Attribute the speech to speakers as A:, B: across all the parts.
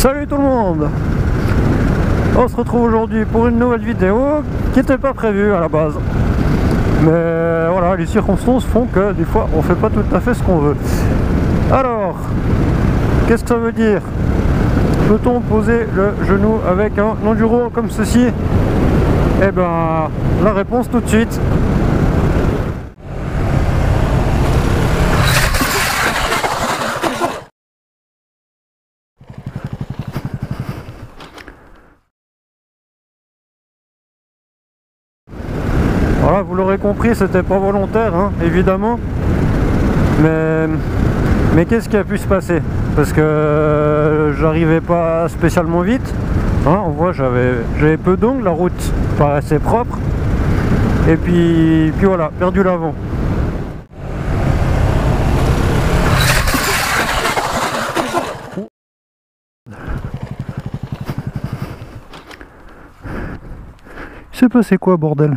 A: Salut tout le monde! On se retrouve aujourd'hui pour une nouvelle vidéo qui n'était pas prévue à la base. Mais voilà, les circonstances font que des fois on fait pas tout à fait ce qu'on veut. Alors, qu'est-ce que ça veut dire? Peut-on poser le genou avec un enduro comme ceci? Eh ben, la réponse tout de suite. Voilà, vous l'aurez compris, c'était pas volontaire, hein, évidemment. Mais qu'est-ce qui a pu se passer? Parce que j'arrivais pas spécialement vite. Hein, on voit, j'avais peu d'ongles, la route paraissait propre. Et puis voilà, perdu l'avant. Il s'est passé quoi, bordel?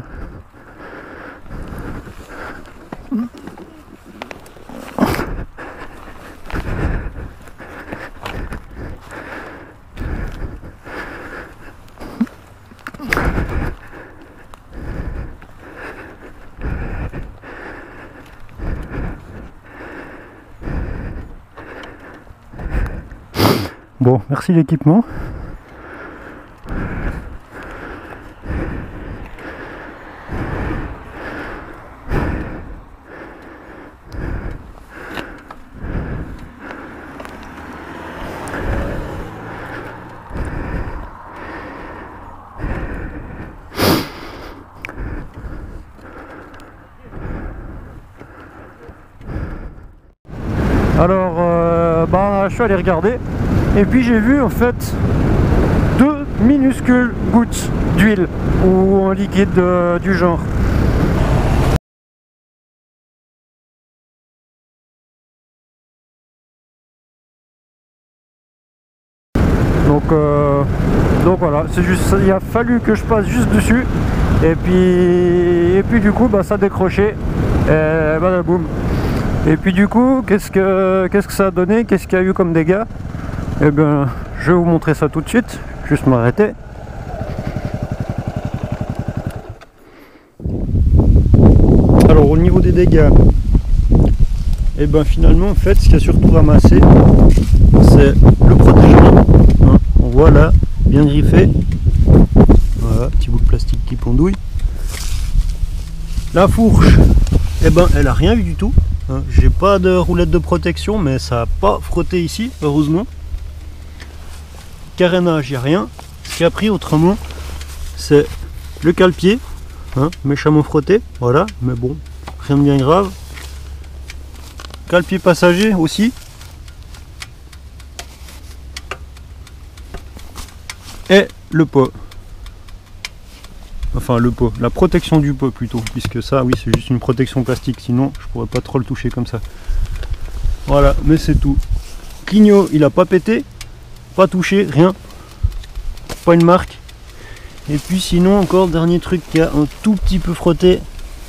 A: Bon, merci l'équipement. Alors, je suis allé regarder et puis j'ai vu en fait deux minuscules gouttes d'huile ou un liquide du genre. Donc voilà, c'est juste, il a fallu que je passe juste dessus et puis du coup ça a décroché et badaboum. Et puis du coup, qu'est-ce que ça a donné? Qu'est-ce qu'il y a eu comme dégâts? Eh bien, je vais vous montrer ça tout de suite. Juste m'arrêter. Alors, au niveau des dégâts, eh bien finalement, en fait, ce qui a surtout ramassé, c'est le protège-main. Hein, on voit là, bien griffé. Voilà, petit bout de plastique qui pendouille. La fourche, eh ben, elle a rien eu du tout. Hein, j'ai pas de roulette de protection, mais ça n'a pas frotté ici, heureusement. Carénage, il n'y a rien. Ce qui a pris autrement, c'est le cale-pied, hein, méchamment frotté, voilà, mais bon, rien de bien grave. Cale-pied passager aussi. Et le pot. Enfin le pot, la protection du pot plutôt, puisque ça oui c'est juste une protection plastique, sinon je pourrais pas trop le toucher comme ça. Voilà, mais c'est tout. Clignot il a pas pété, pas touché, rien, pas une marque. Et puis sinon encore dernier truc qui a un tout petit peu frotté,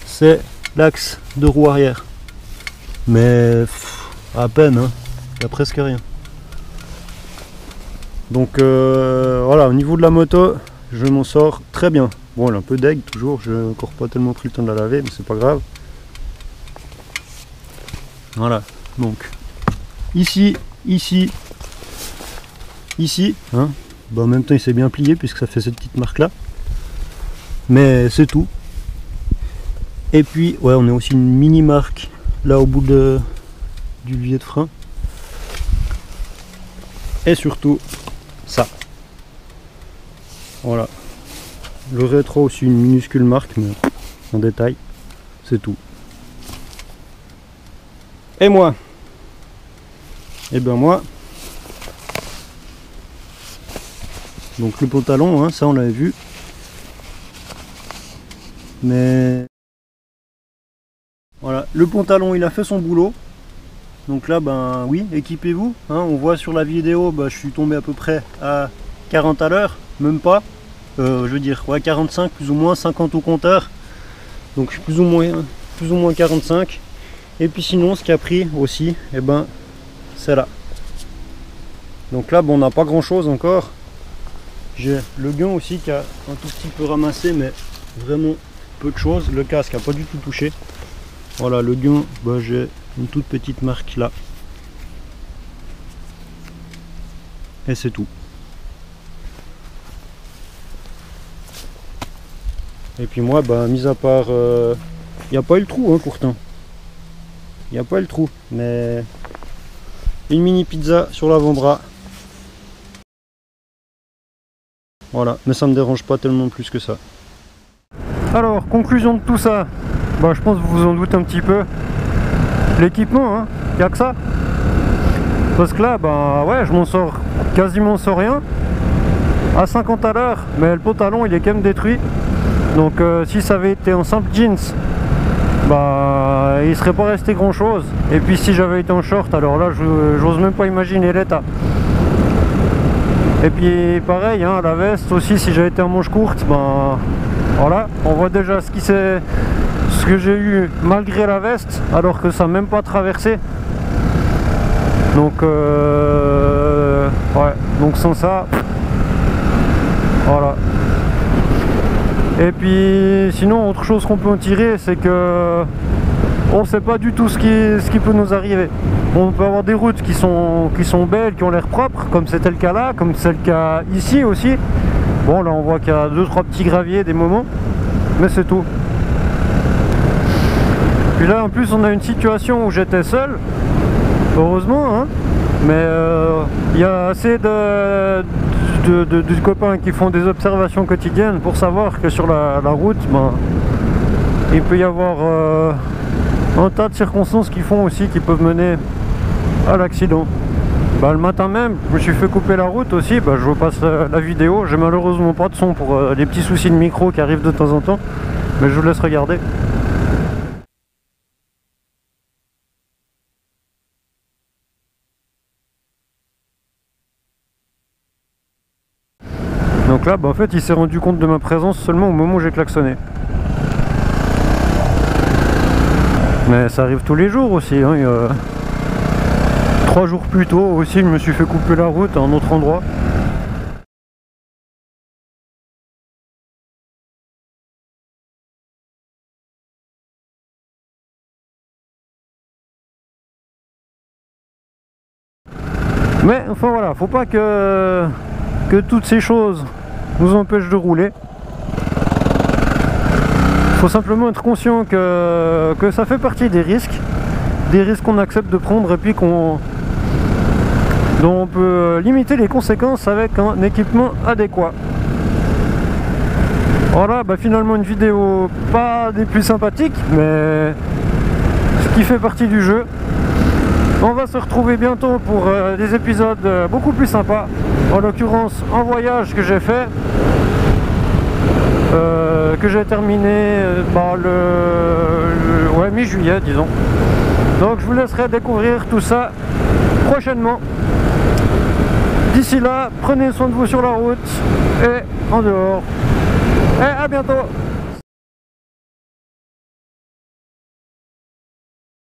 A: c'est l'axe de roue arrière. Mais à peine, hein, il y a presque rien. Donc voilà, au niveau de la moto, je m'en sors très bien. Bon, elle est un peu deg toujours, je n'ai encore pas tellement pris le temps de la laver, mais c'est pas grave. Voilà, donc ici, hein. Bah, en même temps il s'est bien plié puisque ça fait cette petite marque là. Mais c'est tout. Et puis, ouais, on a aussi une mini marque là au bout du levier de frein. Et surtout, ça. Voilà. Le rétro aussi une minuscule marque, mais en détail, c'est tout. Et moi? Et ben moi, donc le pantalon, hein, ça on l'avait vu. Mais voilà, le pantalon il a fait son boulot. Donc là, ben oui, équipez-vous. Hein, on voit sur la vidéo, je suis tombé à peu près à 40 à l'heure, même pas. Je veux dire, ouais, 45, plus ou moins 50 au compteur. Donc plus ou moins 45. Et puis sinon, ce qui a pris aussi, eh ben, c'est là. Donc là, bon, on n'a pas grand chose encore. J'ai le gain aussi qui a un tout petit peu ramassé, mais vraiment peu de choses. Le casque a pas du tout touché. Voilà, le gain, bah, j'ai une toute petite marque là. Et c'est tout. Et puis moi, bah, mis à part... il n'y a pas eu le trou, hein, pourtant. Il n'y a pas eu le trou, mais... Une mini pizza sur l'avant-bras. Voilà, mais ça me dérange pas tellement plus que ça. Alors, conclusion de tout ça. Bah, je pense que vous vous en doutez un petit peu. L'équipement, hein, il n'y a que ça. Parce que là, bah ouais, je m'en sors quasiment sans rien. À 50 à l'heure, mais le pantalon il est quand même détruit. Donc si ça avait été en simple jeans, bah il serait pas resté grand chose. Et puis si j'avais été en short, alors là j'ose même pas imaginer l'état. Et puis pareil, hein, la veste aussi, si j'avais été en manche courte, ben voilà, on voit déjà ce que j'ai eu malgré la veste, alors que ça n'a même pas traversé. Donc ouais, donc sans ça, voilà. Et puis sinon, autre chose qu'on peut en tirer, c'est que on ne sait pas du tout ce qui peut nous arriver. On peut avoir des routes qui sont belles, qui ont l'air propres, comme c'était le cas là, comme c'est le cas ici aussi. Bon, là on voit qu'il y a 2-3 petits graviers des moments, mais c'est tout. Puis là en plus on a une situation où j'étais seul, heureusement, hein, mais il y a assez de copains qui font des observations quotidiennes pour savoir que sur la route, ben, il peut y avoir un tas de circonstances qui peuvent mener à l'accident. Bah, le matin même, je me suis fait couper la route aussi, bah, je vous passe la vidéo. J'ai malheureusement pas de son pour les petits soucis de micro qui arrivent de temps en temps, mais je vous laisse regarder. Donc là, bah, en fait, il s'est rendu compte de ma présence seulement au moment où j'ai klaxonné. Mais ça arrive tous les jours aussi, hein. 3 jours plus tôt aussi, je me suis fait couper la route à un autre endroit. Mais enfin voilà, faut pas que toutes ces choses nous empêchent de rouler. Faut simplement être conscient que ça fait partie des risques qu'on accepte de prendre et puis dont on peut limiter les conséquences avec un équipement adéquat. Voilà, bah finalement une vidéo pas des plus sympathiques, mais ce qui fait partie du jeu. On va se retrouver bientôt pour des épisodes beaucoup plus sympas. En l'occurrence, un voyage que j'ai fait, que j'ai terminé ouais, mi-juillet, disons. Donc je vous laisserai découvrir tout ça prochainement. D'ici là, prenez soin de vous sur la route et en dehors. Et à bientôt!